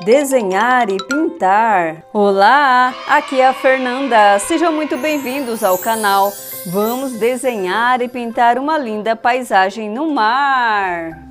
Desenhar e pintar. Olá, aqui é a Fernanda. Sejam muito bem-vindos ao canal. Vamos desenhar e pintar uma linda paisagem no mar.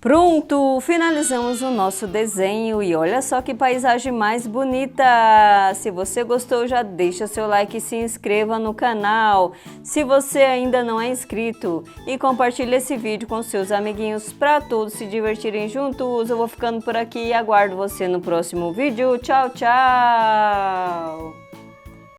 Pronto, finalizamos o nosso desenho e olha só que paisagem mais bonita! Se você gostou, já deixa seu like e se inscreva no canal. Se você ainda não é inscrito, e compartilhe esse vídeo com seus amiguinhos para todos se divertirem juntos. Eu vou ficando por aqui e aguardo você no próximo vídeo. Tchau, tchau!